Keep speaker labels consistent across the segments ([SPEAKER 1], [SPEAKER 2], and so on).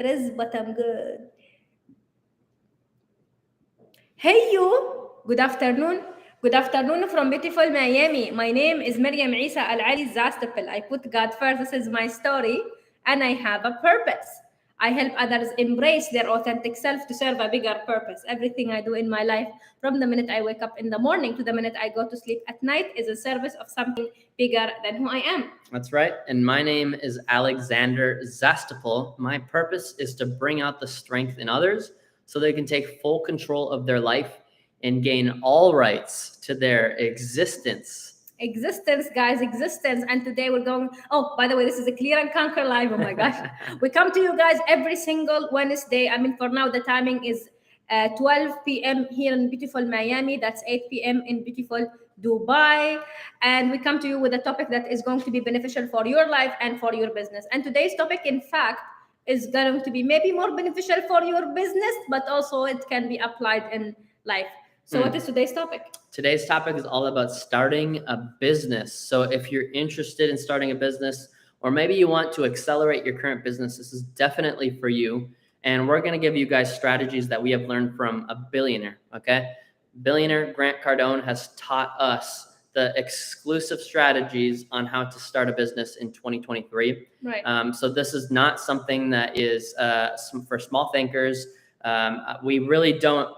[SPEAKER 1] Press, but I'm good. Hey you! Good afternoon. Good afternoon from beautiful Miami. My name is Miriam Isa Al Ali Zastapel. I put God first. This is my story, and I have a purpose. I help others embrace their authentic self to serve a bigger purpose. Everything I do in my life, from the minute I wake up in the morning to the minute I go to sleep at night, is a service of something bigger than who I am.
[SPEAKER 2] That's right. And my name is Alexander Zastapol. My purpose is to bring out the strength in others so they can take full control of their life and gain all rights to their
[SPEAKER 1] Existence, guys, existence. And today we're going, oh, by the way, this is a Clear and Conquer live. Oh my gosh. We come to you guys every single Wednesday. I mean, for now, the timing is 12 p.m. here in beautiful Miami. That's 8 p.m. in beautiful Dubai. And we come to you with a topic that is going to be beneficial for your life and for your business. And today's topic, in fact, is going to be maybe more beneficial for your business, but also it can be applied in life. So what is today's topic?
[SPEAKER 2] Today's topic is all about starting a business. So if you're interested in starting a business, or maybe you want to accelerate your current business, this is definitely for you. And we're going to give you guys strategies that we have learned from a billionaire, okay? Billionaire Grant Cardone has taught us the exclusive strategies on how to start a business in 2023.
[SPEAKER 1] Right.
[SPEAKER 2] So this is not something that is for small thinkers. We really don't,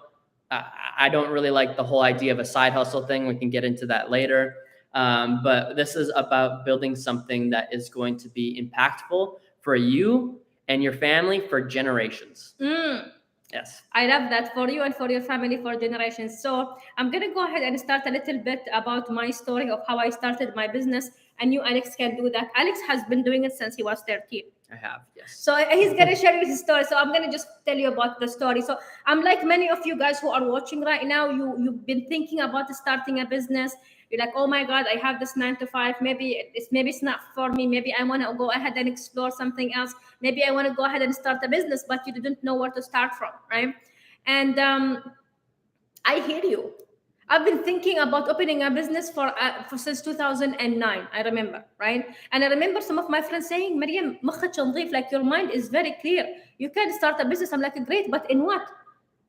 [SPEAKER 2] I don't really like the whole idea of a side hustle thing. We can get into that later. But this is about building something that is going to be impactful for you and your family for generations. Yes.
[SPEAKER 1] I love that, for you and for your family for generations. So I'm going to go ahead and start a little bit about my story of how I started my business. And you, Alex, can do that. Alex has been doing it since he was 13.
[SPEAKER 2] I have, yes.
[SPEAKER 1] So he's going to share his story. So I'm going to just tell you about the story. So I'm like many of you guys who are watching right now. You've been thinking about starting a business. You're like, oh my God, I have this 9 to 5. Maybe it's not for me. Maybe I want to go ahead and explore something else. Maybe I want to go ahead and start a business, but you didn't know where to start from, right? And I hear you. I've been thinking about opening a business for since 2009. I remember, right? And I remember some of my friends saying, "Mariam, مخك نظيف, like your mind is very clear. You can start a business." I'm like, great, but in what?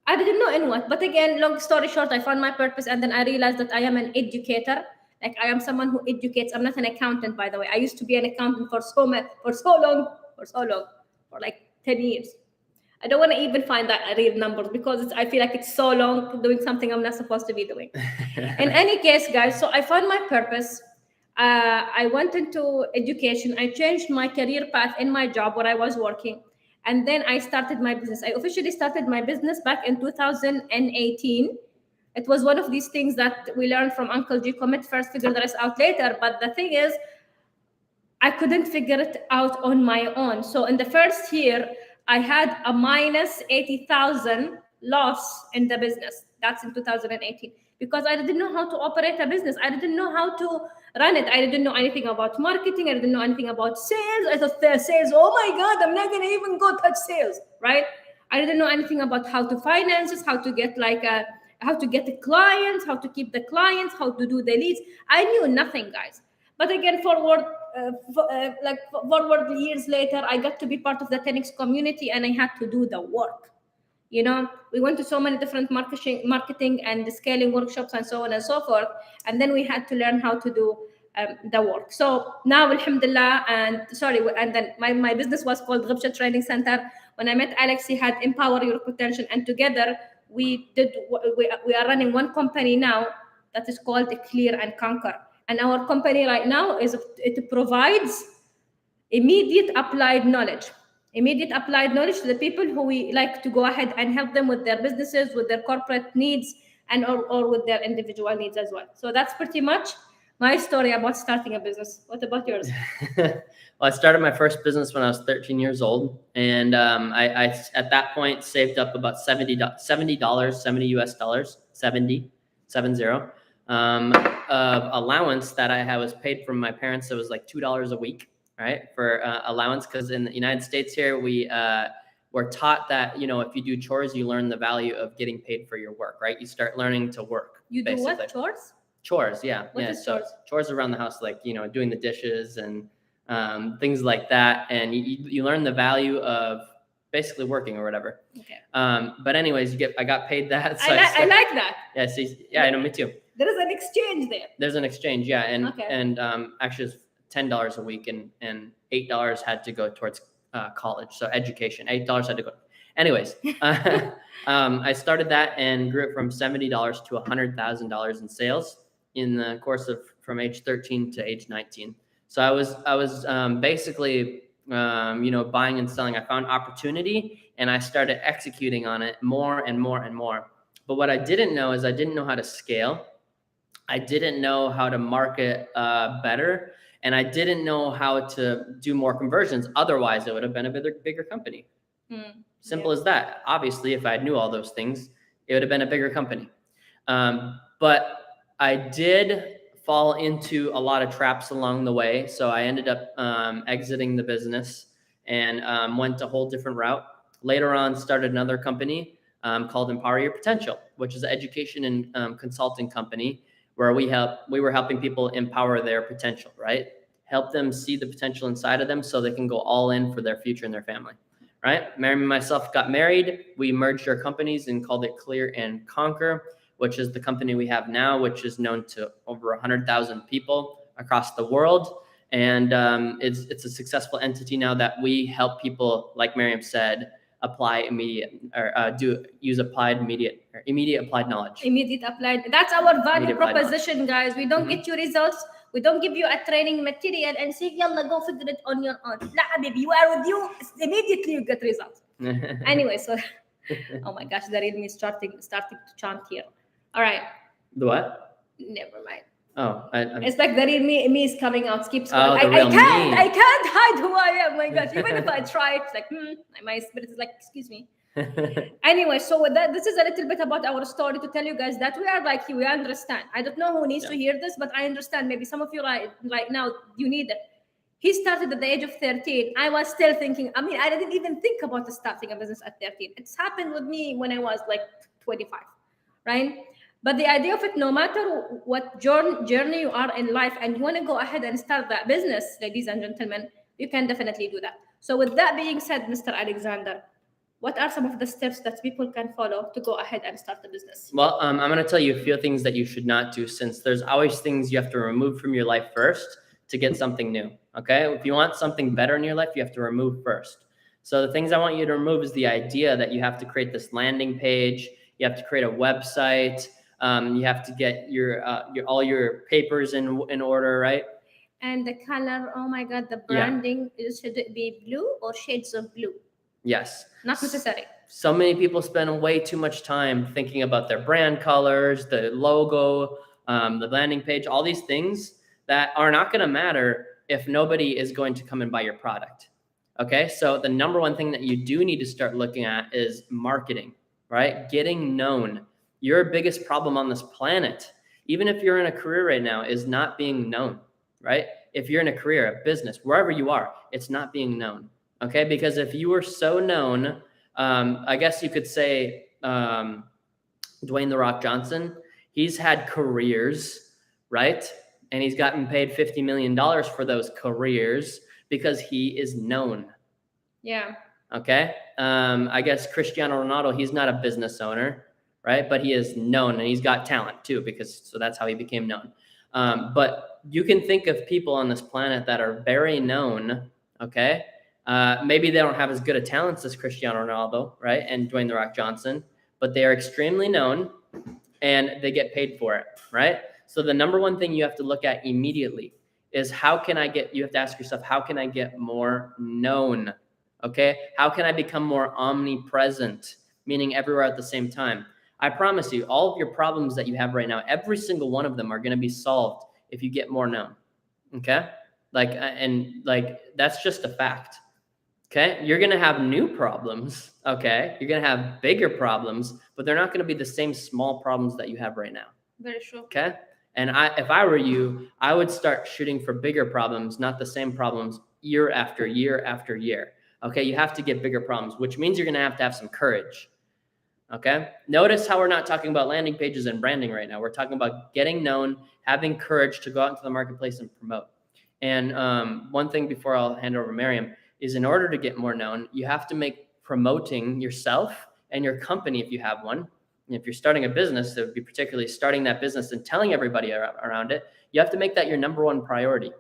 [SPEAKER 1] I didn't know in what. But again, long story short, I found my purpose, and then I realized that I am an educator. Like I am someone who educates. I'm not an accountant, by the way. I used to be an accountant for so long, for like 10 years. I don't want to even find that real numbers because I feel like it's so long doing something I'm not supposed to be doing. In any case, guys, so I found my purpose. I went into education. I changed my career path in my job where I was working. And then I started my business. I officially started my business back in 2018. It was one of these things that we learned from Uncle G. Commit first, figure the rest out later. But the thing is, I couldn't figure it out on my own. So in the first year, I had a minus 80,000 loss in the business. That's in 2018 because I didn't know how to operate a business. I didn't know how to run it. I didn't know anything about marketing. I didn't know anything about sales. I thought sales, oh my God, I'm not going to even go touch sales, right? I didn't know anything about how to finance this, how to get how to get the clients, how to keep the clients, how to do the leads. I knew nothing, guys. But again, forward years later, I got to be part of the 10X community and I had to do the work. You know, we went to so many different marketing and scaling workshops and so on and so forth. And then we had to learn how to do the work. So now, alhamdulillah, and then my business was called Ghibsha Training Center. When I met Alex, he had Empower Your Potential. And together we are running one company now that is called Clear and Conquer. And our company right now it provides immediate applied knowledge to the people who we like to go ahead and help them with their businesses, with their corporate needs, and or with their individual needs as well. So that's pretty much my story about starting a business. What about yours?
[SPEAKER 2] Well, I started my first business when I was 13 years old. And I at that point saved up about $70 US dollars, 70 of allowance that I was paid from my parents. It was like $2 a week, right, for allowance. Because in the United States here, we're taught that, you know, if you do chores, you learn the value of getting paid for your work, right? You start learning to work.
[SPEAKER 1] You do what? Chores?
[SPEAKER 2] Chores, yeah.
[SPEAKER 1] What is chores?
[SPEAKER 2] Chores around the house, like, you know, doing the dishes and things like that. And you learn the value of basically working or whatever.
[SPEAKER 1] Okay.
[SPEAKER 2] But anyways, I got paid that. So
[SPEAKER 1] I like that.
[SPEAKER 2] Yeah, see, yeah, I know, me too.
[SPEAKER 1] There is an exchange there.
[SPEAKER 2] There's an exchange, yeah, and
[SPEAKER 1] Okay.
[SPEAKER 2] actually it's $10 a week, and $8 had to go towards college, so education. $8 had to go. Anyways, I started that and grew it from $70 to $100,000 in sales in the course of from age 13 to age 19. So I was basically buying and selling. I found opportunity and I started executing on it more and more and more. But what I didn't know is I didn't know how to scale. I didn't know how to market better, and I didn't know how to do more conversions. Otherwise, it would have been a bigger company. Simple as that. Obviously, if I knew all those things, it would have been a bigger company. But I did fall into a lot of traps along the way. So I ended up exiting the business and went a whole different route. Later on, started another company called Empower Your Potential, which is an education and consulting company where we were helping people empower their potential, right? Help them see the potential inside of them so they can go all in for their future and their family, right? Mary and myself got married. We merged our companies and called it Clear and Conquer, which is the company we have now, which is known to over 100,000 people across the world. And it's a successful entity now that we help people, like Miriam said, apply immediate or use immediate applied knowledge.
[SPEAKER 1] Immediate applied. That's our value
[SPEAKER 2] Immediate applied
[SPEAKER 1] proposition, guys. We don't get you results. We don't give you a training material and say, "Yalla, go figure it on your own." La, habibi, we are with you. Immediately you get results. Anyway, so oh my gosh, the real me starting to chant here. All right.
[SPEAKER 2] The what?
[SPEAKER 1] Never mind.
[SPEAKER 2] Oh,
[SPEAKER 1] it's like the real me is coming out. Keeps
[SPEAKER 2] oh,
[SPEAKER 1] I can't hide who I am. My gosh, even if I try, it's like my spirit is like, excuse me. Anyway, so with that, this is a little bit about our story to tell you guys that we are like you. We understand. I don't know who needs to hear this, but I understand. Maybe some of you right now you need it. He started at the age of 13. I was still thinking. I mean, I didn't even think about starting a business at 13. It's happened with me when I was like 25, right? But the idea of it, no matter what journey you are in life and you want to go ahead and start that business, ladies and gentlemen, you can definitely do that. So with that being said, Mr. Alexander, what are some of the steps that people can follow to go ahead and start the business?
[SPEAKER 2] Well, I'm going to tell you a few things that you should not do, since there's always things you have to remove from your life first to get something new, okay? If you want something better in your life, you have to remove first. So the things I want you to remove is the idea that you have to create this landing page, you have to create a website, you have to get your all your papers in order, right?
[SPEAKER 1] And the color, oh my God, the branding, should it be blue or shades of blue?
[SPEAKER 2] Yes.
[SPEAKER 1] Not necessary.
[SPEAKER 2] So many people spend way too much time thinking about their brand colors, the logo, the landing page, all these things that are not going to matter if nobody is going to come and buy your product. Okay, so the number one thing that you do need to start looking at is marketing, right? Getting known. Your biggest problem on this planet, even if you're in a career right now, is not being known, right? If you're in a career, a business, wherever you are, it's not being known, okay? Because if you were so known, I guess you could say Dwayne "The Rock" Johnson, he's had careers, right? And he's gotten paid $50 million for those careers because he is known.
[SPEAKER 1] Yeah.
[SPEAKER 2] Okay. I guess Cristiano Ronaldo, he's not a business owner, right? But he is known and he's got talent too, so that's how he became known. But you can think of people on this planet that are very known, okay? Maybe they don't have as good a talents as Cristiano Ronaldo, right? And Dwayne "The Rock" Johnson, but they are extremely known and they get paid for it, right? So the number one thing you have to look at immediately is you have to ask yourself, how can I get more known? Okay. How can I become more omnipresent, meaning everywhere at the same time? I promise you, all of your problems that you have right now, every single one of them are going to be solved if you get more known. Okay. That's just a fact. Okay. You're going to have new problems. Okay. You're going to have bigger problems, but they're not going to be the same small problems that you have right now.
[SPEAKER 1] Very true.
[SPEAKER 2] Okay. And if I were you, I would start shooting for bigger problems, not the same problems year after year after year. Okay. You have to get bigger problems, which means you're going to have some courage. Okay. Notice how we're not talking about landing pages and branding right now. We're talking about getting known, having courage to go out into the marketplace and promote. And one thing before I'll hand over to Miriam is, in order to get more known, you have to make promoting yourself and your company if you have one. And if you're starting a business, it would be particularly starting that business and telling everybody around it. You have to make that your number one priority.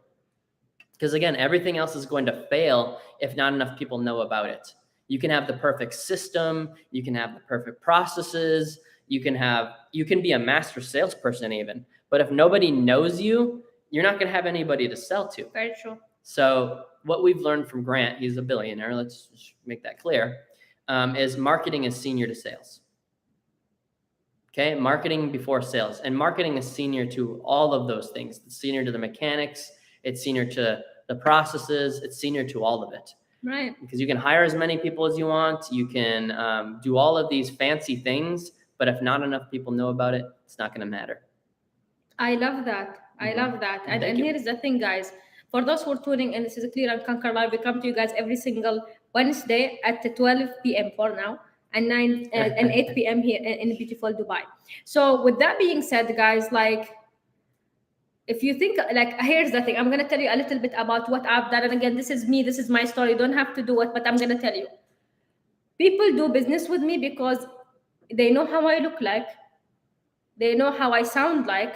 [SPEAKER 2] Because again, everything else is going to fail if not enough people know about it. You can have the perfect system, you can have the perfect processes, you can be a master salesperson even, but if nobody knows you, you're not going to have anybody to sell to.
[SPEAKER 1] Very true.
[SPEAKER 2] So what we've learned from Grant, he's a billionaire, let's just make that clear, is marketing is senior to sales. Okay, marketing before sales. And marketing is senior to all of those things. It's senior to the mechanics, it's senior to the processes, it's senior to all of it.
[SPEAKER 1] Right.
[SPEAKER 2] Because you can hire as many people as you want, you can do all of these fancy things, but if not enough people know about it, it's not going to matter.
[SPEAKER 1] I love that. I love that. And here is the thing, guys. For those who are tuning in, this is a Clear and Conquer Live. We come to you guys every single Wednesday at 12 p.m. for now, and 8 p.m. here in beautiful Dubai. So with that being said, guys, like, if you think, like, here's the thing. I'm going to tell you a little bit about what I've done. And again, this is me. This is my story. You don't have to do it, but I'm going to tell you. People do business with me because they know how I look like. They know how I sound like.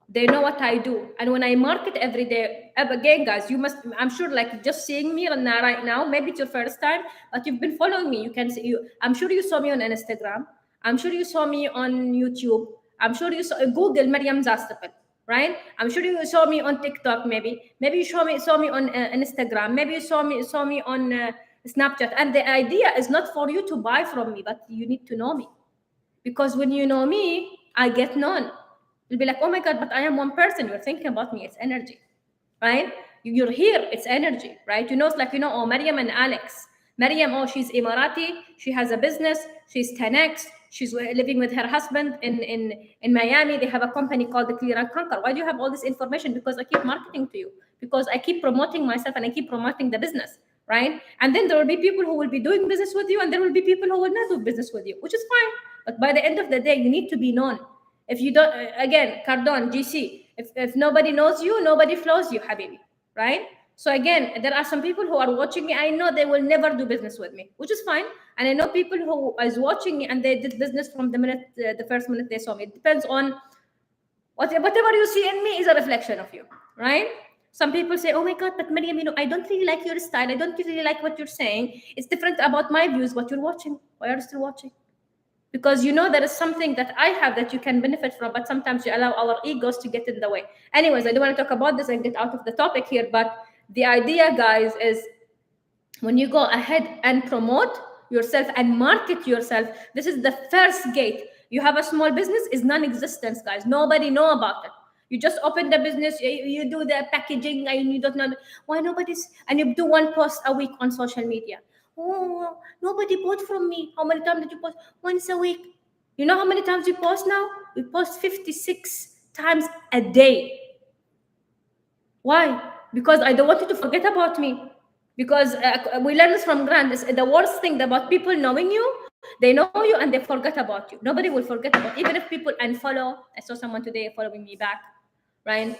[SPEAKER 1] They know what I do. And when I market every day, again, guys, I'm sure, like, just seeing me right now, maybe it's your first time, but you've been following me. You can see, I'm sure you saw me on Instagram. I'm sure you saw me on YouTube. I'm sure you saw Google Mariam Zastapel, right? I'm sure you saw me on TikTok, maybe you saw me on Instagram. Maybe you saw me on Snapchat. And the idea is not for you to buy from me, but you need to know me. Because when you know me, I get known. You'll be like, oh my God, but I am one person. You're thinking about me. It's energy, right? You're here. It's energy, right? It's like, oh, Mariam and Alex. Mariam, oh, she's Emirati. She has a business. She's 10X. She's living with her husband in Miami. They have a company called the Clear and Conquer. Why do you have all this information? Because I keep marketing to you. Because I keep promoting myself and I keep promoting the business, right? And then there will be people who will be doing business with you, and there will be people who will not do business with you, which is fine. But by the end of the day, you need to be known. If you don't, again, Cardone, GC, if nobody knows you, nobody flows you, Habibi, right? So again, there are some people who are watching me. I know they will never do business with me, which is fine. And I know people who is watching me and they did business from the first minute they saw me. It depends on whatever you see in me is a reflection of you, right? Some people say, oh my God, but Mariam, I don't really like your style. I don't really like what you're saying. It's different about my views, what you're watching. Why are you still watching? Because there is something that I have that you can benefit from, but sometimes you allow our egos to get in the way. Anyways, I don't want to talk about this and get out of the topic here, but the idea, guys, is when you go ahead and promote yourself and market yourself, this is the first gate. You have a small business, is non-existent, guys. Nobody know about it. You just open the business, you do the packaging, and you don't know why and you do one post a week on social media. Oh, nobody bought from me. How many times did you post? Once a week. You know how many times you post now? We post 56 times a day. Why? Because I don't want you to forget about me. Because we learned this from Grant. The worst thing about people knowing you, they know you and they forget about you. Nobody will forget about you. Even if people unfollow. I saw someone today following me back, right?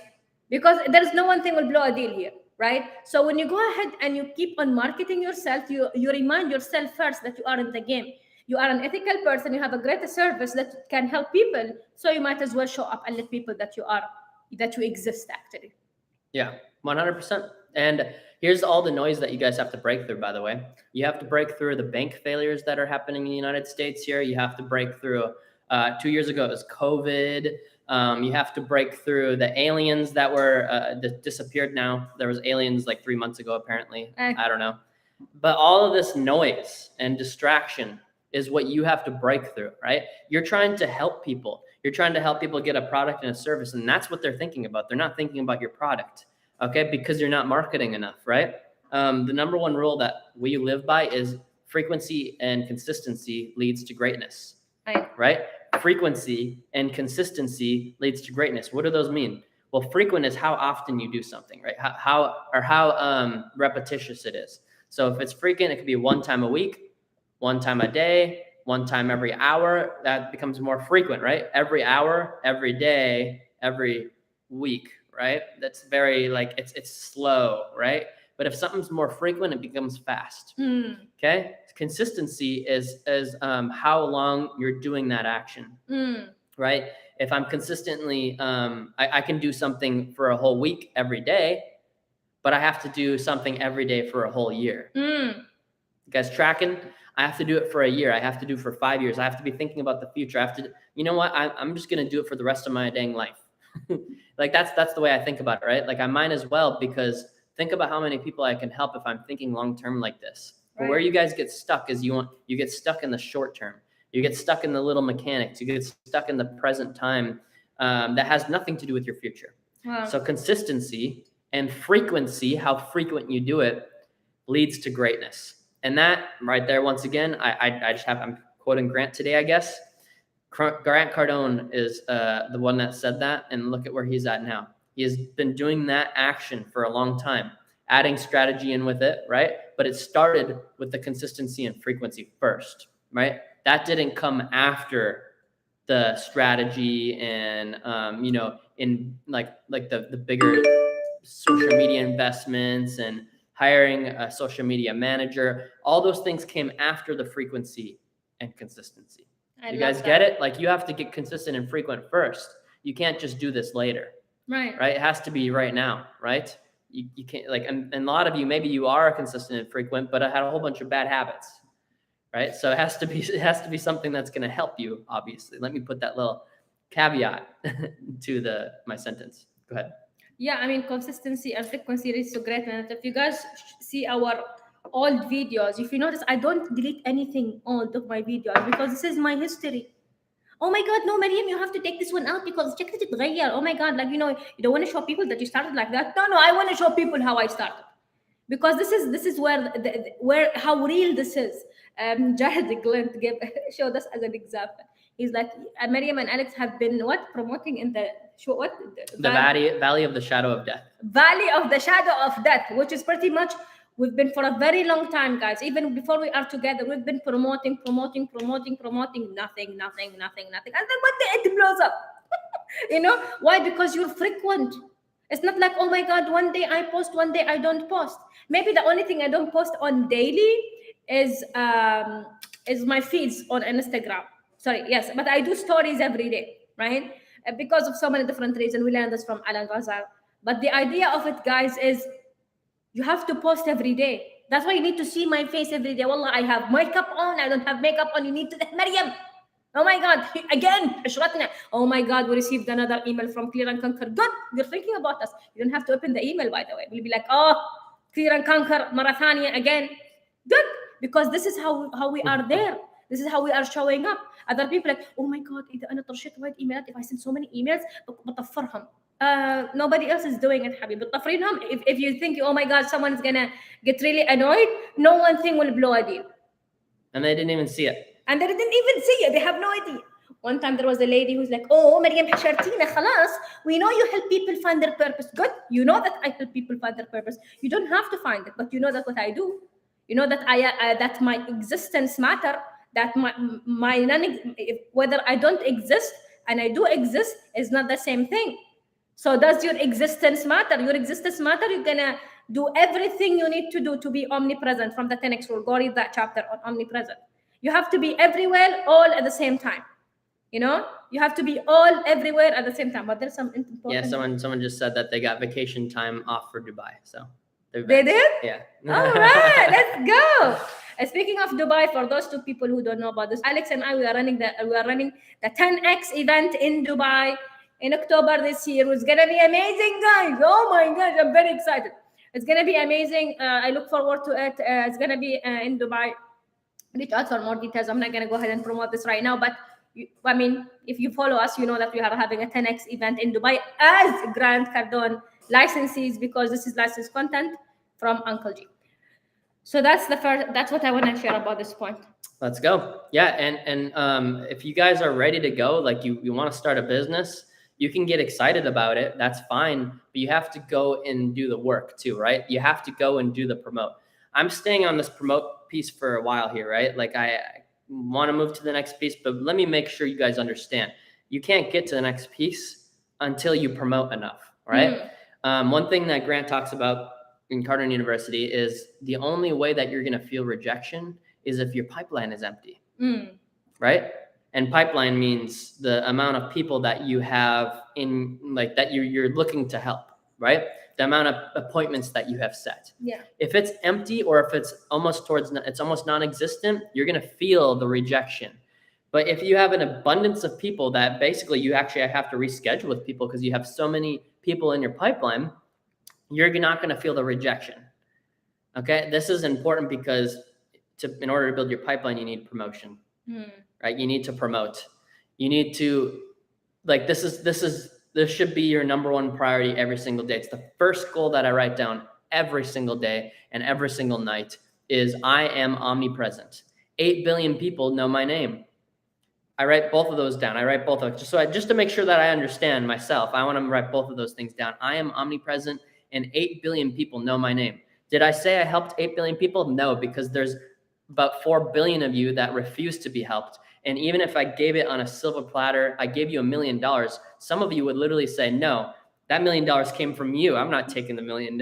[SPEAKER 1] Because there's no one thing will blow a deal here. Right? So when you go ahead and you keep on marketing yourself, you remind yourself first that you are in the game. You are an ethical person. You have a great service that can help people. So you might as well show up and let people that you exist, actually.
[SPEAKER 2] Yeah, 100%. And here's all the noise that you guys have to break through, by the way. You have to break through the bank failures that are happening in the United States here. You have to break through, 2 years ago, it was COVID. You have to break through the aliens that were disappeared now. There was aliens like 3 months ago, apparently. I don't know. But all of this noise and distraction is what you have to break through, right? You're trying to help people. You're trying to help people get a product and a service, and that's what they're thinking about. They're not thinking about your product, okay? Because you're not marketing enough, right? The number one rule that we live by is frequency and consistency leads to greatness, right? Frequency and consistency leads to greatness. What do those mean? Well, frequent is how often you do something, right? How repetitious it is. So if it's frequent, it could be one time a week, one time a day, one time every hour. That becomes more frequent, right? Every hour, every day, every week, right? That's very it's slow, right? But if something's more frequent, it becomes fast. Okay. Consistency is how long you're doing that action, right? If I'm consistently, I can do something for a whole week every day, but I have to do something every day for a whole year. You guys tracking? I have to do it for a year. I have to do it for 5 years. I have to be thinking about the future. I have to, you know what? I'm just going to do it for the rest of my dang life. Like that's the way I think about it, right? Like I might as well, because think about how many people I can help if I'm thinking long-term like this. But where you guys get stuck is you get stuck in the short term. You get stuck in the little mechanics. You get stuck in the present time that has nothing to do with your future. Wow. So consistency and frequency, how frequent you do it, leads to greatness. And that right there, once again, I'm quoting Grant today, I guess. Grant Cardone is the one that said that, and look at where he's at now. He has been doing that action for a long time, adding strategy in with it, right? But it started with the consistency and frequency first, right? That didn't come after the strategy and in like the bigger social media investments and hiring a social media manager. All those things came after the frequency and consistency. You guys get it? Like you have to get consistent and frequent first. You can't just do this later. Right. It has to be right now, right? You can't and a lot of you, maybe you are consistent and frequent, but I had a whole bunch of bad habits, right? So it has to be something that's going to help you, obviously. Let me put that little caveat to my sentence. Go ahead.
[SPEAKER 1] Yeah, I mean, consistency and frequency is so great. And if you guys see our old videos, if you notice, I don't delete anything old of my videos because this is my history. Oh my God, no, Mariam, you have to take this one out because check it اتغير. Oh my God, you don't want to show people that you started like that. No, I want to show people how I started, because this is where how real this is. Jahid Glint showed us as an example. He's like, Mariam and Alex have been promoting in the show
[SPEAKER 2] the Valley of the Shadow of Death.
[SPEAKER 1] Valley of the Shadow of Death, which is pretty much. We've been for a very long time, guys. Even before we are together, we've been promoting, nothing. And then one day it blows up. Why? Because you're frequent. It's not like, oh my God, one day I post, one day I don't post. Maybe the only thing I don't post on daily is my feeds on Instagram. Sorry, yes, but I do stories every day, right? Because of so many different reasons. We learned this from Alan Ghazal. But the idea of it, guys, is you have to post every day. That's why you need to see my face every day. Wallah, I have makeup on. I don't have makeup on. You need to, Mariam. Oh my God, again, oh my God, we received another email from Clear and Conquer. Good, you're thinking about us. You don't have to open the email, by the way. We'll be like, oh, Clear and Conquer, Marathania again. Good, because this is how we are there. This is how we are showing up. Other people like, oh my God, إذا أنا طرشت وايد emails, if I send so many emails, بطفرهم. Nobody else is doing it, حبيبي. بتطفرينهم. If you think, oh my God, someone's gonna get really annoyed, no one thing will blow a deal.
[SPEAKER 2] And they didn't even see it.
[SPEAKER 1] And they didn't even see it. They have no idea. One time there was a lady who's like, oh, Mariam حشرتينا خلاص. We know you help people find their purpose. Good. You know that I help people find their purpose. You don't have to find it, but you know that what I do. You know that that my existence matter. That whether I don't exist and I do exist is not the same thing. So does your existence matter? Your existence matter. You're gonna do everything you need to do to be omnipresent from the 10x rule. Go read that chapter on omnipresent. You have to be everywhere, all at the same time. You have to be all everywhere at the same time. But there's some important.
[SPEAKER 2] Yeah, someone just said that they got vacation time off for Dubai. So
[SPEAKER 1] they did?
[SPEAKER 2] Yeah.
[SPEAKER 1] All right, let's go. Speaking of Dubai, for those two people who don't know about this, Alex and I we are running the 10x event in Dubai in October this year. It's gonna be amazing, guys. Oh my gosh, I'm very excited. It's gonna be amazing. I look forward to it. It's gonna be in Dubai. Reach out for more details. I'm not gonna go ahead and promote this right now, but if you follow us, you know that we are having a 10x event in Dubai as Grant Cardone licensees, because this is licensed content from Uncle G. So that's what I want to share about this point.
[SPEAKER 2] Let's go. Yeah, and if you guys are ready to go, like you want to start a business, you can get excited about it. That's fine, but you have to go and do the work too, right? You have to go and do the promote. I'm staying on this promote piece for a while here, right? Like I want to move to the next piece, but let me make sure you guys understand. You can't get to the next piece until you promote enough, right? One thing that Grant talks about in Carter University is the only way that you're going to feel rejection is if your pipeline is empty, right? And pipeline means the amount of people that you have in, like, that you're looking to help, right? The amount of appointments that you have set.
[SPEAKER 1] Yeah.
[SPEAKER 2] If it's empty or if it's almost non-existent, you're going to feel the rejection. But if you have an abundance of people that basically you actually have to reschedule with people because you have so many people in your pipeline, you're not going to feel the rejection. Okay. This is important because in order to build your pipeline, you need promotion, right? You need to promote. You need to, like, this should be your number one priority every single day. It's the first goal that I write down every single day and every single night is I am omnipresent. 8 billion people know my name. I write both of those down. I write both of them. Just to make sure that I understand myself, I want to write both of those things down. I am omnipresent and 8 billion people know my name. Did I say I helped 8 billion people? No, because there's about 4 billion of you that refuse to be helped. And even if I gave it on a silver platter, I gave you $1 million, some of you would literally say, no, that $1 million came from you. I'm not taking the $1 million.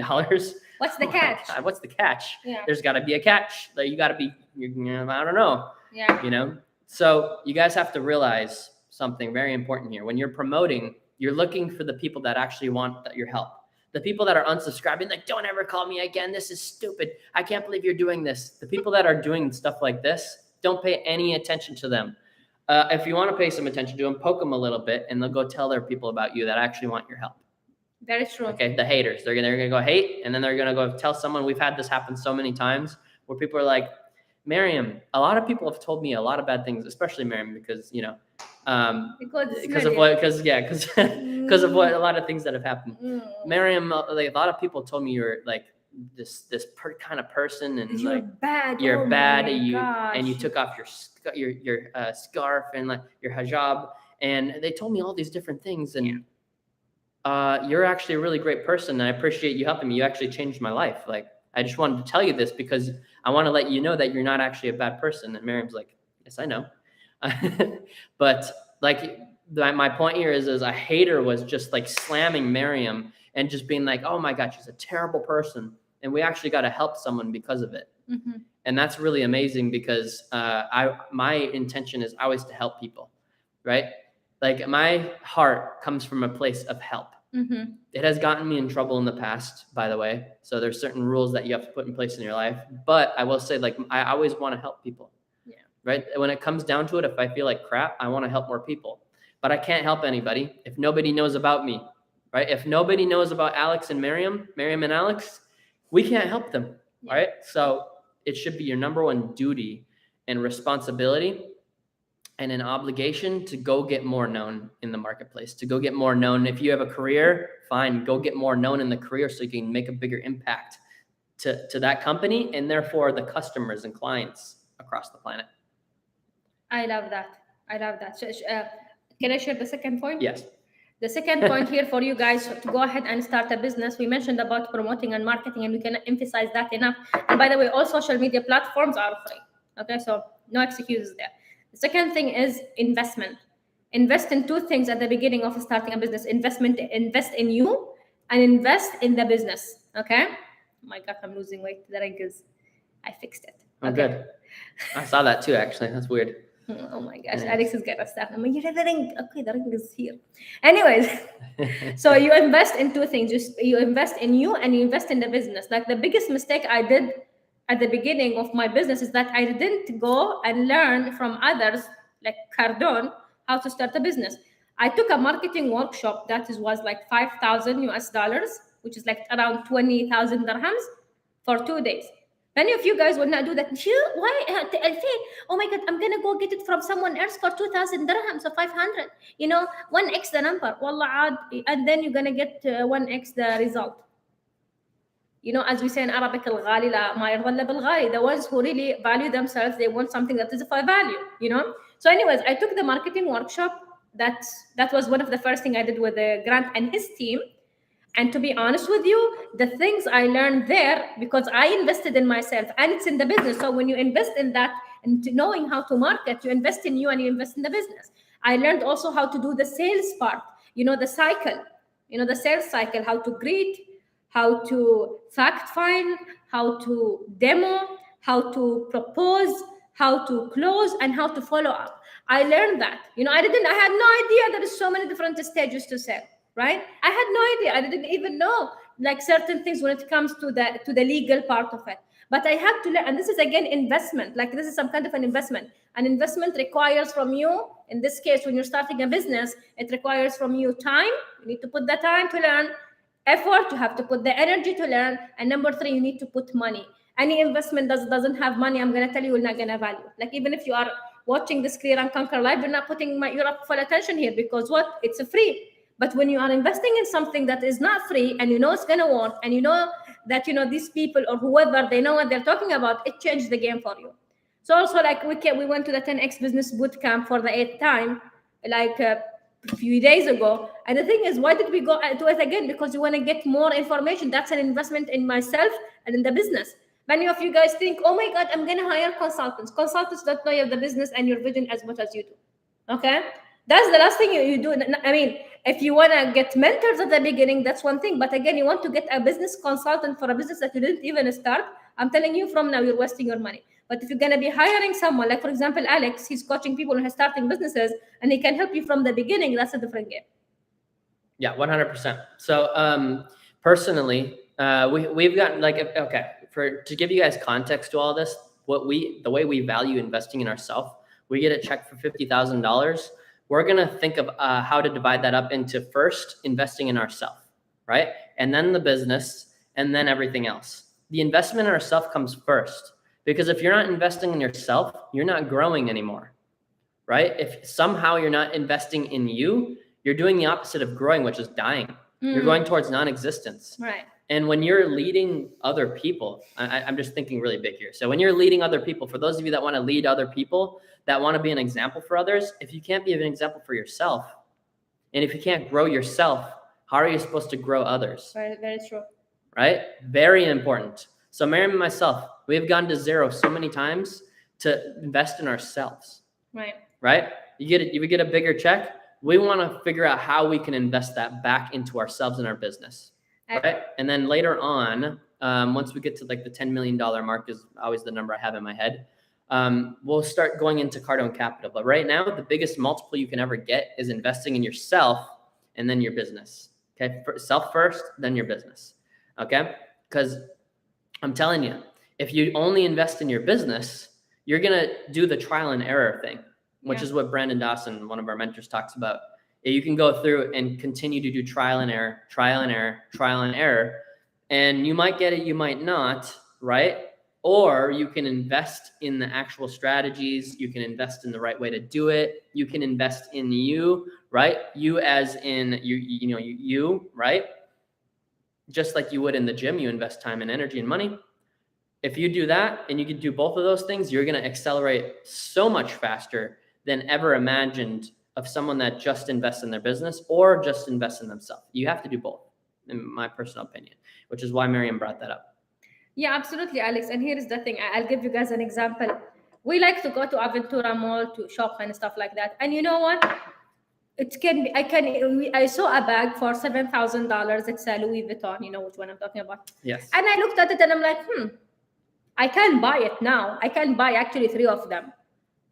[SPEAKER 1] What's the catch?
[SPEAKER 2] God, what's the catch?
[SPEAKER 1] Yeah.
[SPEAKER 2] There's got to be a catch. Like, you got to be, I don't know.
[SPEAKER 1] Yeah.
[SPEAKER 2] You know? So you guys have to realize something very important here. When you're promoting, you're looking for the people that actually want your help. The people that are unsubscribing, like, don't ever call me again. This is stupid. I can't believe you're doing this. The people that are doing stuff like this, don't pay any attention to them. If you want to pay some attention to them, poke them a little bit, and they'll go tell their people about you that actually want your help.
[SPEAKER 1] That is true.
[SPEAKER 2] Okay, the haters, they're gonna go hate, and then they're gonna go tell someone. We've had this happen so many times where people are like, Miriam, a lot of people have told me a lot of bad things, especially Miriam, because because of what a lot of things that have happened. Miriam, like, a lot of people told me you're like this kind of person, and
[SPEAKER 1] you're
[SPEAKER 2] like
[SPEAKER 1] bad.
[SPEAKER 2] You're
[SPEAKER 1] oh
[SPEAKER 2] bad,
[SPEAKER 1] my
[SPEAKER 2] and you
[SPEAKER 1] gosh.
[SPEAKER 2] took off your scarf and like your hijab, and they told me all these different things, and you're actually a really great person, and I appreciate you helping me. You actually changed my life. Like, I just wanted to tell you this because I want to let you know that you're not actually a bad person. And Miriam's like, yes, I know. But like, my point here is a hater was just like slamming Miriam and just being like, oh my God, she's a terrible person. And we actually got to help someone because of it. And that's really amazing because my intention is always to help people, right? Like, my heart comes from a place of help. It has gotten me in trouble in the past, by the way. So there's certain rules that you have to put in place in your life. But I will say, like, I always want to help people. Yeah. Right? When it comes down to it, if I feel like crap, I want to help more people. But I can't help anybody if nobody knows about me, right? If nobody knows about Alex and Miriam and Alex, we can't help them, right? So it should be your number one duty and responsibility and an obligation to go get more known in the marketplace, to go get more known. If you have a career, fine, go get more known in the career so you can make a bigger impact to that company and therefore the customers and clients across the planet.
[SPEAKER 1] I love that. Can I share the second point?
[SPEAKER 2] Yes.
[SPEAKER 1] The second point here for you guys to go ahead and start a business. We mentioned about promoting and marketing, and we can emphasize that enough. And by the way, all social media platforms are free. Okay, so no excuses there. The second thing is investment. Invest in two things at the beginning of starting a business. Invest in you and invest in the business. Okay? Oh my God, I'm losing weight. The wrinkles. I fixed it.
[SPEAKER 2] Okay. Good. I saw that too, actually. That's weird.
[SPEAKER 1] Oh my gosh, Alex is getting stuff. I'm like, you have the ring. Okay, the ring is here. Anyways, so you invest in two things. You invest in you and you invest in the business. Like, the biggest mistake I did at the beginning of my business is that I didn't go and learn from others like Cardone how to start a business. I took a marketing workshop that was like $5,000 US, which is like around 20,000 dirhams for 2 days. Many of you guys will not do that. Why? Oh my God, I'm going to go get it from someone else for 2,000 dirhams or 500. 1x the number. Wallah, and then you're going to get 1x the result. As we say in Arabic, الغالي لا ما يرضى إلا بالغالي. The ones who really value themselves, they want something that is of value, So anyways, I took the marketing workshop. That was one of the first things I did with Grant and his team. And to be honest with you, the things I learned there, because I invested in myself and it's in the business. So when you invest in that and knowing how to market, you invest in you and you invest in the business. I learned also how to do the sales part, the cycle, the sales cycle, how to greet, how to fact find, how to demo, how to propose, how to close, and how to follow up. I learned that. I had no idea there is so many different stages to sell, right? I had no idea. I didn't even know like certain things when it comes to the legal part of it. But I had to learn, and this is again investment. Like this is some kind of an investment. An investment requires from you, in this case, when you're starting a business, it requires from you time. You need to put the time to learn, effort, you have to put the energy to learn, and number three, you need to put money. Any investment doesn't have money, I'm going to tell you, you're not going to value. Like even if you are watching this Create and Conquer live, you're not putting your full attention here, because what? It's a free. But when you are investing in something that is not free, and you know it's going to work, and you know that these people or whoever, they know what they're talking about, it changed the game for you. So also, like we went to the 10x business bootcamp for the 8th time, like a few days ago. And the thing is, why did we go to it again? Because you want to get more information. That's an investment in myself and in the business. Many of you guys think, oh my God, I'm going to hire consultants. Consultants don't know the business and your vision as much as you do. Okay? That's the last thing you do. I mean, if you want to get mentors at the beginning, that's one thing. But again, you want to get a business consultant for a business that you didn't even start. I'm telling you from now, you're wasting your money. But if you're going to be hiring someone, like for example, Alex, he's coaching people who are starting businesses, and he can help you from the beginning. That's a different game.
[SPEAKER 2] Yeah, 100%. So personally, we've gotten to give you guys context to all this, the way we value investing in ourselves, we get a check for $50,000. We're going to think of how to divide that up into first investing in ourselves, right? And then the business, and then everything else. The investment in ourselves comes first, because if you're not investing in yourself, you're not growing anymore, right? If somehow you're not investing in you, you're doing the opposite of growing, which is dying. You're going towards non-existence.
[SPEAKER 1] Right.
[SPEAKER 2] And when you're leading other people, I'm just thinking really big here. So when you're leading other people, for those of you that want to lead other people, that want to be an example for others, if you can't be an example for yourself, and if you can't grow yourself, how are you supposed to grow others?
[SPEAKER 1] Very, very true.
[SPEAKER 2] Right? Very important. So Miriam and myself, we have gone to zero so many times to invest in ourselves.
[SPEAKER 1] Right.
[SPEAKER 2] Right? You get a bigger check. We want to figure out how we can invest that back into ourselves and our business. Right? And then later on, once we get to like the $10 million mark is always the number I have in my head. We'll start going into Cardone Capital. But right now, the biggest multiple you can ever get is investing in yourself and then your business. Okay. Self first, then your business. Okay. Because I'm telling you, if you only invest in your business, you're going to do the trial and error thing, which is what Brandon Dawson, one of our mentors, talks about. You can go through and continue to do trial and error, trial and error, trial and error. And you might get it, you might not, right? Or you can invest in the actual strategies. You can invest in the right way to do it. You can invest in you, right? You as in you, right? Just like you would in the gym, you invest time and energy and money. If you do that and you can do both of those things, you're going to accelerate so much faster than ever imagined of someone that just invests in their business or just invests in themselves. You have to do both, in my personal opinion, which is why Miriam brought that up.
[SPEAKER 1] Yeah, absolutely, Alex. And here is the thing. I'll give you guys an example. We like to go to Aventura Mall to shop and stuff like that. And you know what? It can be, I saw a bag for $7,000. It's a Louis Vuitton, you know which one I'm talking about.
[SPEAKER 2] Yes.
[SPEAKER 1] And I looked at it and I'm like, I can buy it now. I can buy actually 3 of them.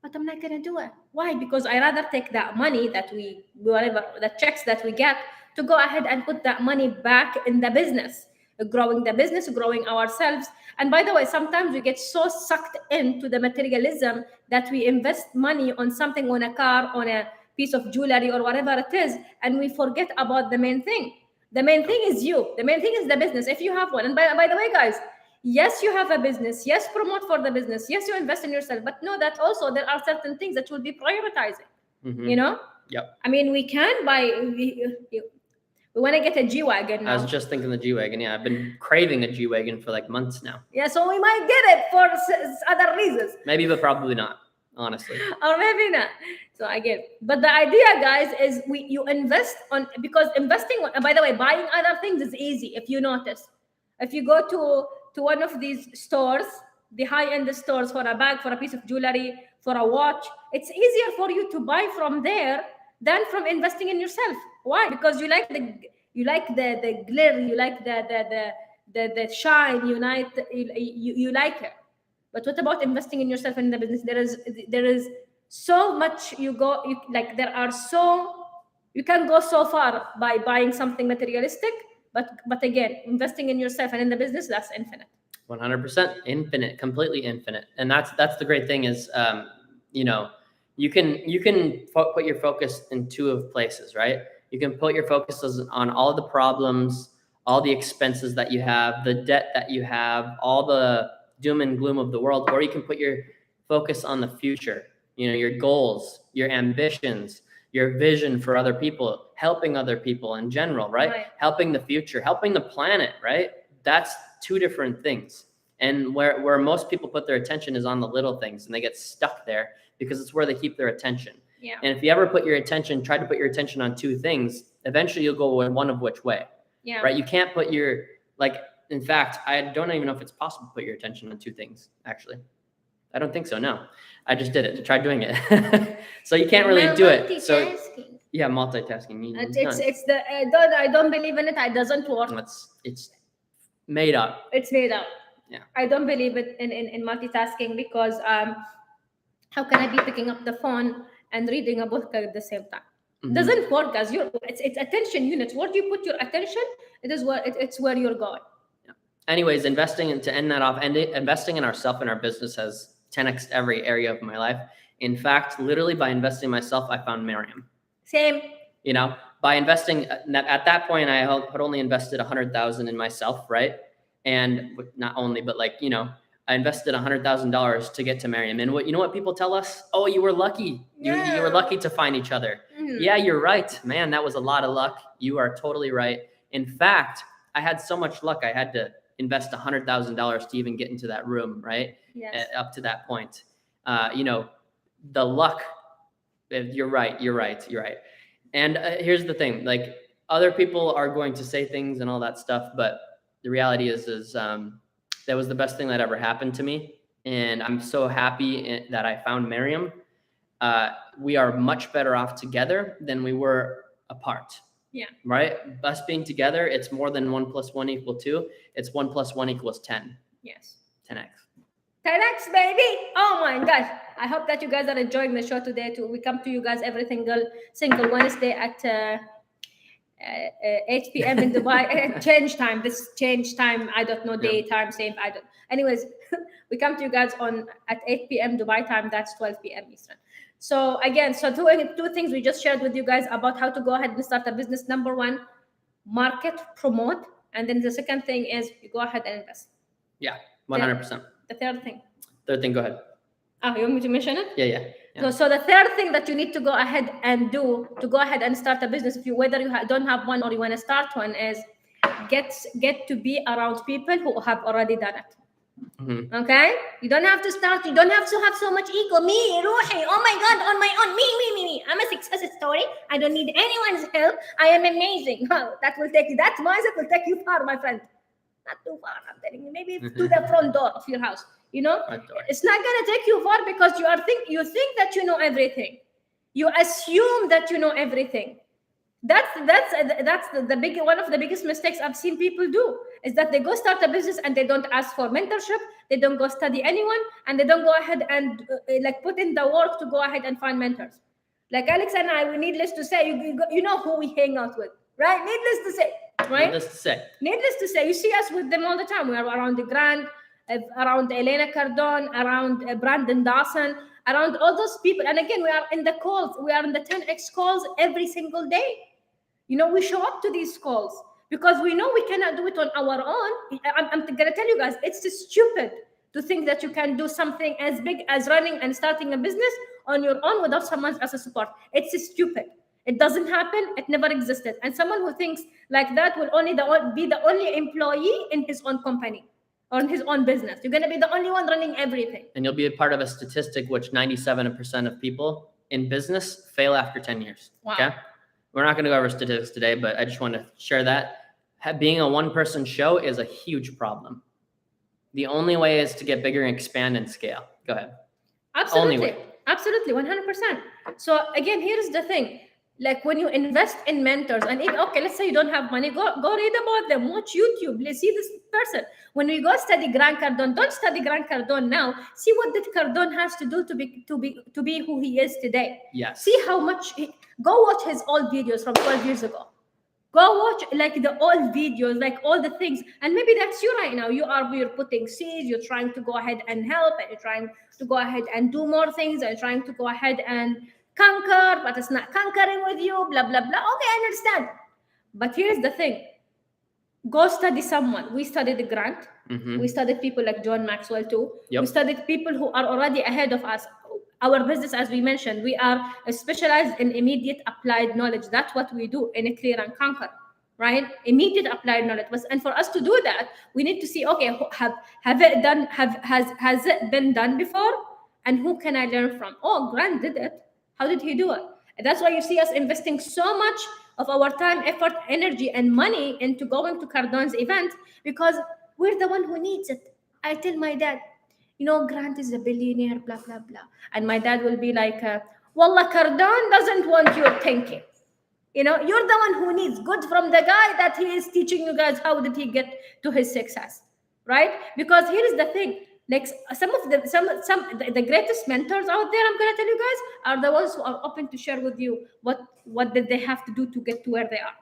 [SPEAKER 1] But I'm not going to do it. Why? Because I rather take that money that the checks that we get, to go ahead and put that money back in the business, growing the business, growing ourselves. And by the way, sometimes we get so sucked into the materialism that we invest money on something, on a car, on a piece of jewelry or whatever it is, and we forget about the main thing. The main thing is you. The main thing is the business. If you have one. And by the way, guys, yes, you have a business. Yes, promote for the business. Yes, you invest in yourself. But know that also there are certain things that you'll be prioritizing.
[SPEAKER 2] Mm-hmm.
[SPEAKER 1] You know?
[SPEAKER 2] Yep.
[SPEAKER 1] I mean, we can buy... We want to get a G-Wagon now.
[SPEAKER 2] I was just thinking the G-Wagon. Yeah, I've been craving a G-Wagon for like months now.
[SPEAKER 1] Yeah, so we might get it for other reasons.
[SPEAKER 2] Maybe, but probably not, honestly.
[SPEAKER 1] Or maybe not. So I get it. But the idea, guys, is you invest on... Because investing... By the way, buying other things is easy, if you notice. If you go to one of these stores, the high-end stores, for a bag, for a piece of jewelry, for a watch, it's easier for you to buy from there than from investing in yourself. Why? Because you You like the glare. You like the shine. You like it. But what about investing in yourself and in the business? There is so much you can go so far by buying something materialistic, but again, investing in yourself and in the business, that's infinite.
[SPEAKER 2] 100% infinite, completely infinite. And that's the great thing is, you know, you can put your focus in two of places, right? You can put your focus on all the problems, all the expenses that you have, the debt that you have, all the doom and gloom of the world, or you can put your focus on the future, you know, your goals, your ambitions, your vision for other people, helping other people in general, right? Helping the future, helping the planet, right? That's two different things. And where most people put their attention is on the little things, and they get stuck there because it's where they keep their attention.
[SPEAKER 1] Yeah.
[SPEAKER 2] And if you ever try to put your attention on two things, eventually you'll go in one of which way.
[SPEAKER 1] Yeah.
[SPEAKER 2] Right? You can't put your, in fact, I don't even know if it's possible to put your attention on two things, actually. I don't think so, no. I just did it, to try doing it. So you can't really do it. So yeah, multitasking.
[SPEAKER 1] I don't believe in it. It doesn't work.
[SPEAKER 2] It's made up.
[SPEAKER 1] It's made up.
[SPEAKER 2] Yeah.
[SPEAKER 1] I don't believe it in multitasking because how can I be picking up the phone and reading a book at the same time?
[SPEAKER 2] Mm-hmm.
[SPEAKER 1] Doesn't work, guys. It's attention units. Where do you put your attention? It's where you're going.
[SPEAKER 2] Yeah. Anyways, investing in ourselves and our business has 10x every area of my life. In fact, literally by investing in myself, I found Miriam.
[SPEAKER 1] Same.
[SPEAKER 2] You know, by investing at that point, I had only invested $100,000 in myself, right? And not only, but I invested $100,000 to get to Miriam. And you know what people tell us? Oh, you were lucky. You were lucky to find each other. Mm-hmm. Yeah, you're right, man. That was a lot of luck. You are totally right. In fact, I had so much luck. I had to invest $100,000 to even get into that room, right?
[SPEAKER 1] Yes.
[SPEAKER 2] Up to that point, the luck. You're right. And here's the thing: other people are going to say things and all that stuff, but the reality is that was the best thing that ever happened to me, and I'm so happy that I found Miriam. We are much better off together than we were apart.
[SPEAKER 1] Yeah.
[SPEAKER 2] Right? Us being together, it's more than 1 + 1 = 2. It's 1 + 1 = 10.
[SPEAKER 1] Yes.
[SPEAKER 2] 10x.
[SPEAKER 1] 10x, baby! Oh my gosh! I hope that you guys are enjoying the show today. We come to you guys every single Wednesday at 8 p.m. in Dubai. Change time. This change time. I don't know daytime. Same. I don't. Anyways, we come to you guys at 8 p.m. Dubai time. That's 12 p.m. Eastern. So again, two things we just shared with you guys about how to go ahead and start a business. Number one, market, promote, and then the second thing is you go ahead and invest.
[SPEAKER 2] Yeah, 100%.
[SPEAKER 1] The third thing.
[SPEAKER 2] Go ahead.
[SPEAKER 1] Oh, you want me to mention it?
[SPEAKER 2] Yeah.
[SPEAKER 1] So the third thing that you need to go ahead and do to go ahead and start a business, whether you don't have one or you want to start one, is get to be around people who have already done it.
[SPEAKER 2] Mm-hmm.
[SPEAKER 1] Okay? You don't have to start. You don't have to have so much ego. Me, Ruhi, oh my God, on my own. Me. I'm a success story. I don't need anyone's help. I am amazing. Oh, that mindset will take you far, my friend. Not too far, I'm telling you. Maybe to the front door of your house. You know, it's not gonna take you far because you think that you know everything. You assume that you know everything. That's one of the biggest mistakes I've seen people do is that they go start a business and they don't ask for mentorship. They don't go study anyone, and they don't go ahead and put in the work to go ahead and find mentors. Like Alex and I, we needless to say, you know who we hang out with, right? Needless to say, right? Needless to say, you see us with them all the time. We are around the Grand, around Elena Cardone, around Brandon Dawson, around all those people. And again, we are in the calls. We are in the 10x calls every single day. You know, we show up to these calls because we know we cannot do it on our own. I'm going to tell you guys, it's stupid to think that you can do something as big as running and starting a business on your own without someone as a support. It's stupid. It doesn't happen. It never existed. And someone who thinks like that will be the only employee in his own company or in his own business. You're going to be the only one running everything.
[SPEAKER 2] And you'll be a part of a statistic which 97% of people in business fail after 10 years.
[SPEAKER 1] Wow.
[SPEAKER 2] Okay? We're not going to go over statistics today, but I just want to share that. Being a one-person show is a huge problem. The only way is to get bigger and expand and scale. Go ahead.
[SPEAKER 1] Absolutely. Absolutely, 100%. So again, here's the thing. Like when you invest in mentors, and if, okay, let's say you don't have money, go read about them, watch YouTube, let's see this person. When we go study Grant Cardone, don't study Grant Cardone now. See what did Cardone has to do to be who he is today.
[SPEAKER 2] Yes.
[SPEAKER 1] See how much go watch his old videos from 12 years ago. Go watch like the old videos, like all the things. And maybe that's you right now. You're putting seeds, you're trying to go ahead and help, and you're trying to go ahead and do more things, and trying to go ahead and conquer, but it's not conquering with you, blah blah blah. Okay, I understand. But here's the thing. Go study someone. We studied Grant.
[SPEAKER 2] Mhm.
[SPEAKER 1] We studied people like John Maxwell too.
[SPEAKER 2] Yep.
[SPEAKER 1] We studied people who are already ahead of us. Our business, as we mentioned, we are specialized in immediate applied knowledge. That's what we do in a Clear and Conquer, right? Immediate applied knowledge. And for us to do that, we need to see, okay, has it been done before, and who can I learn from? Oh, Grant did it. How did he do it? And that's why you see us investing so much of our time, effort, energy, and money into going to Cardone's event, because we're the one who needs it. I tell my dad, Grant is a billionaire, blah, blah, blah. And my dad will be like, Wallah, Cardone doesn't want your thinking. You're the one who needs good from the guy that he is teaching you guys how did he get to his success, right? Because here is the thing. Like some of the greatest mentors out there, I'm gonna tell you guys, are the ones who are open to share with you what did they have to do to get to where they are.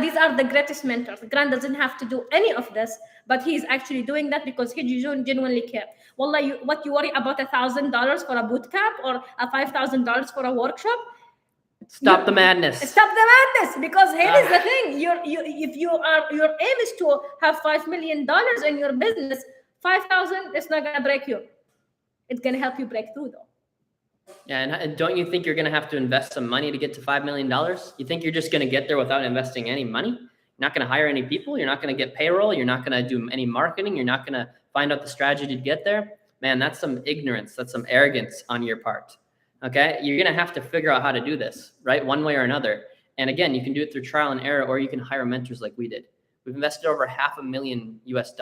[SPEAKER 1] These are the greatest mentors. Grant doesn't have to do any of this, but he's actually doing that because he genuinely care. Wallah, you worry about $1,000 for a boot camp or a $5,000 for a workshop?
[SPEAKER 2] Stop the madness.
[SPEAKER 1] Stop the madness, because here is the thing. If your aim is to have $5 million in your business, 5,000 is not gonna break you. It's gonna help you break through, though.
[SPEAKER 2] Yeah, and don't you think you're going to have to invest some money to get to $5 million? You think you're just going to get there without investing any money? You're not going to hire any people. You're not going to get payroll. You're not going to do any marketing. You're not going to find out the strategy to get there. Man, that's some ignorance. That's some arrogance on your part. Okay? You're going to have to figure out how to do this, right? One way or another. And again, you can do it through trial and error, or you can hire mentors like we did. We've invested over $500,000 US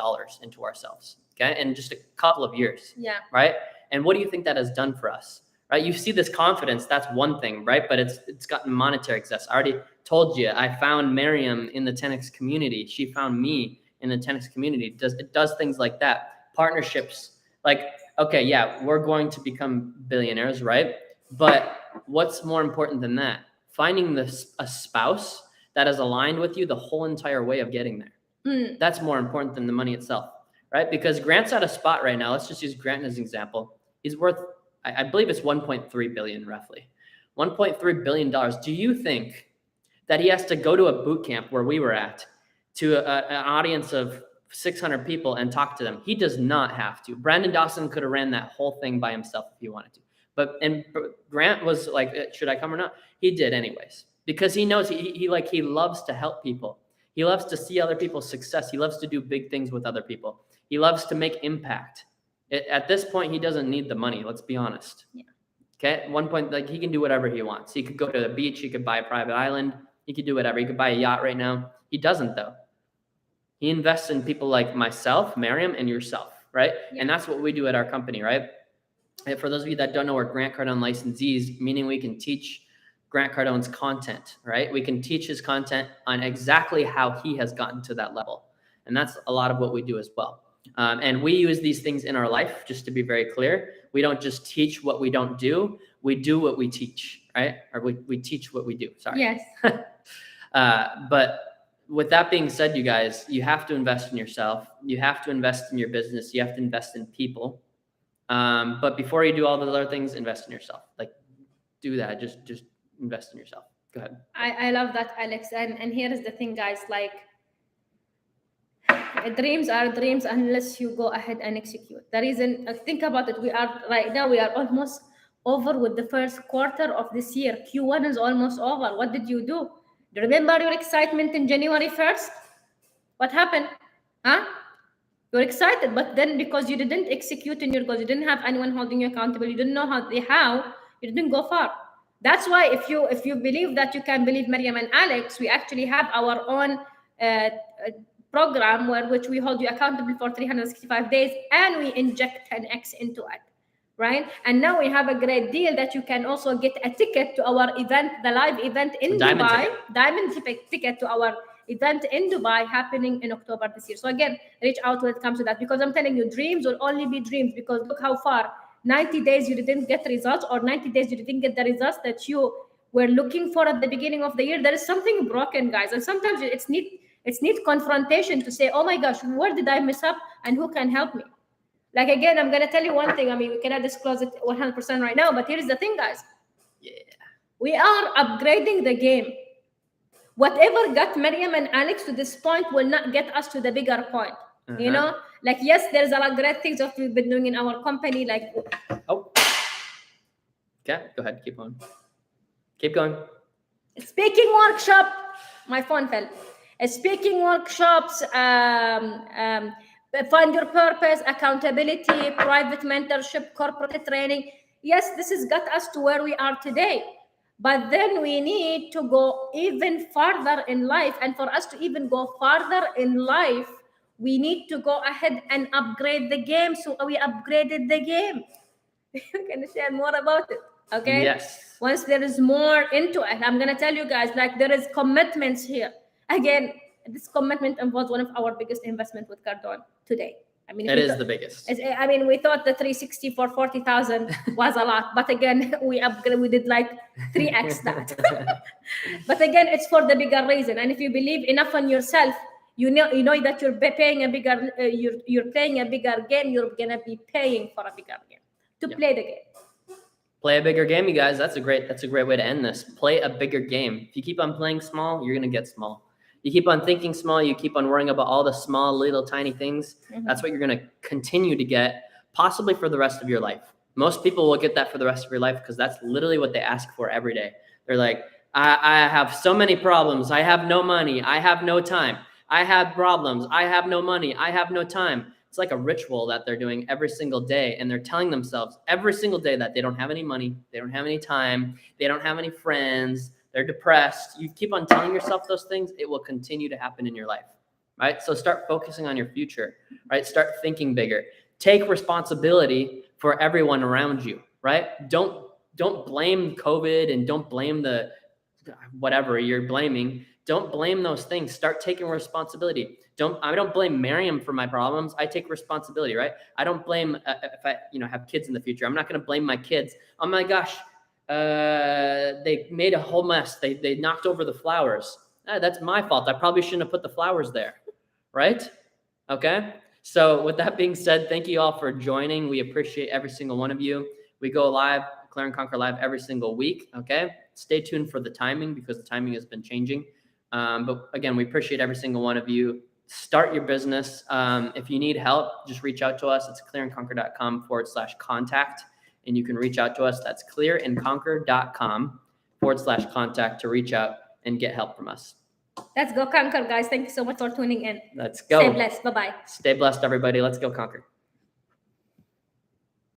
[SPEAKER 2] into ourselves, okay? In just a couple of years.
[SPEAKER 1] Yeah.
[SPEAKER 2] Right? And what do you think that has done for us? Right? You see this confidence, that's one thing, right? But it's gotten monetary success. I already told you, I found Miriam in the 10X community. She found me in the 10X community. It does things like that. Partnerships, like, okay, yeah, we're going to become billionaires, right? But what's more important than that? Finding a spouse that is aligned with you the whole entire way of getting there. That's more important than the money itself, right? Because Grant's at a spot right now. Let's just use Grant as an example. He's worth, I believe it's 1.3 billion roughly. $1.3 billion. Do you think that he has to go to a boot camp where we were at to an audience of 600 people and talk to them? He does not have to. Brandon Dawson could have ran that whole thing by himself if he wanted to. But Grant was like, should I come or not? He did anyways, because he knows he loves to help people. He loves to see other people's success. He loves to do big things with other people. He loves to make impact. At this point, he doesn't need the money. Let's be honest.
[SPEAKER 1] Yeah.
[SPEAKER 2] Okay. At one point, like, he can do whatever he wants. He could go to the beach. He could buy a private island. He could do whatever. He could buy a yacht right now. He doesn't, though. He invests in people like myself, Miriam, and yourself, right? Yeah. And that's what we do at our company, right? And for those of you that don't know, we're Grant Cardone licensees, meaning we can teach Grant Cardone's content, right? We can teach his content on exactly how he has gotten to that level. And that's a lot of what we do as well. And we use these things in our life, just to be very clear. We don't just teach what we don't do. We do what we teach, right? Or we teach what we do. Sorry.
[SPEAKER 1] Yes.
[SPEAKER 2] But with that being said, you guys, you have to invest in yourself. You have to invest in your business. You have to invest in people. But before you do all those other things, invest in yourself. Like, do that. Just invest in yourself. Go ahead.
[SPEAKER 1] I love that, Alex. And here is the thing, guys. Like, dreams are dreams unless you go ahead and execute. The reason, think about it, we are almost over with the first quarter of this year. Q1 is almost over. What did you do? Do you remember your excitement in January 1st? What happened? Huh? You're excited, but then because you didn't execute in your goals, you didn't have anyone holding you accountable, you didn't know how, you didn't go far. That's why if you believe that you can believe Miriam and Alex, we actually have our own program which we hold you accountable for 365 days, and we inject 10x into it. right? And now we have a great deal that you can also get a ticket to our event, the live event in
[SPEAKER 2] Diamond
[SPEAKER 1] Dubai,
[SPEAKER 2] ticket.
[SPEAKER 1] ticket to our event in Dubai happening in October this year. So again, reach out when it comes to that, because I'm telling you, dreams will only be dreams, because look how far 90 days you didn't get results, or 90 days you didn't get the results that you were looking for at the beginning of the year. There is something broken, guys, and sometimes it's need confrontation to say, oh my gosh, where did I mess up and who can help me? Like, again, I'm gonna tell you one thing. I mean, we cannot disclose it 100% right now, but here's the thing, guys.
[SPEAKER 2] Yeah.
[SPEAKER 1] We are upgrading the game. Whatever got Maryam and Alex to this point will not get us to the bigger point. You know, like, yes, there's a lot of great things that we've been doing in our company. Like,
[SPEAKER 2] Oh. Okay, go ahead. Keep on. Keep going.
[SPEAKER 1] speaking workshop, my phone fell. Speaking workshops, find your purpose, accountability, private mentorship, corporate training. Yes, this has got us to where we are today. But then we need to go even farther in life. And for us to even go farther in life, we need to go ahead and upgrade the game. So we upgraded the game. You can share more about it. Okay.
[SPEAKER 2] Yes.
[SPEAKER 1] Once there is more into it, I'm gonna tell you guys, like, there is commitments here. Again, this commitment involves one of our biggest investment with Cardone today. I mean,
[SPEAKER 2] It is the biggest.
[SPEAKER 1] I mean, we thought the 360 for 40,000 was a lot, but again, we did like 3x that. But again, it's for the bigger reason. And if you believe enough in yourself, you know that you're paying a bigger, you're playing a bigger game. You're gonna be paying for a bigger game to play the game.
[SPEAKER 2] Play a bigger game, you guys. That's a great way to end this. Play a bigger game. If you keep on playing small, you're gonna get small. You keep on thinking small, you keep on worrying about all the small, little, tiny things. That's what you're going to continue to get, possibly for the rest of your life. Most people will get that for the rest of your life because that's literally what they ask for every day. They're like, I have so many problems. I have no money. I have no time. I have problems. I have no money. I have no time. It's like a ritual that they're doing every single day. And they're telling themselves every single day that they don't have any money. They don't have any time. They don't have any friends. They're depressed. You keep on telling yourself those things, it will continue to happen in your life, right? So start focusing on your future, right? Start thinking bigger. Take responsibility for everyone around you, right? Don't blame COVID and don't blame the whatever you're blaming. Don't blame those things. Start taking responsibility. I don't blame Maryam for my problems. I take responsibility, right? I don't blame if I have kids in the future. I'm not going to blame my kids. Oh my gosh. They made a whole mess. They knocked over the flowers. That's my fault. I probably shouldn't have put the flowers there, right? Okay. So with that being said, thank you all for joining. We appreciate every single one of you. We go live, Clear and Conquer live every single week. Okay. Stay tuned for the timing because the timing has been changing. But again, we appreciate every single one of you. Start your business. If you need help, just reach out to us. It's clearandconquer.com/contact. And you can reach out to us. That's clearandconquer.com/contact to reach out and get help from us.
[SPEAKER 1] Let's go conquer, guys. Thank you so much for tuning in.
[SPEAKER 2] Let's go.
[SPEAKER 1] Stay blessed. Bye-bye.
[SPEAKER 2] Stay blessed, everybody. Let's go conquer.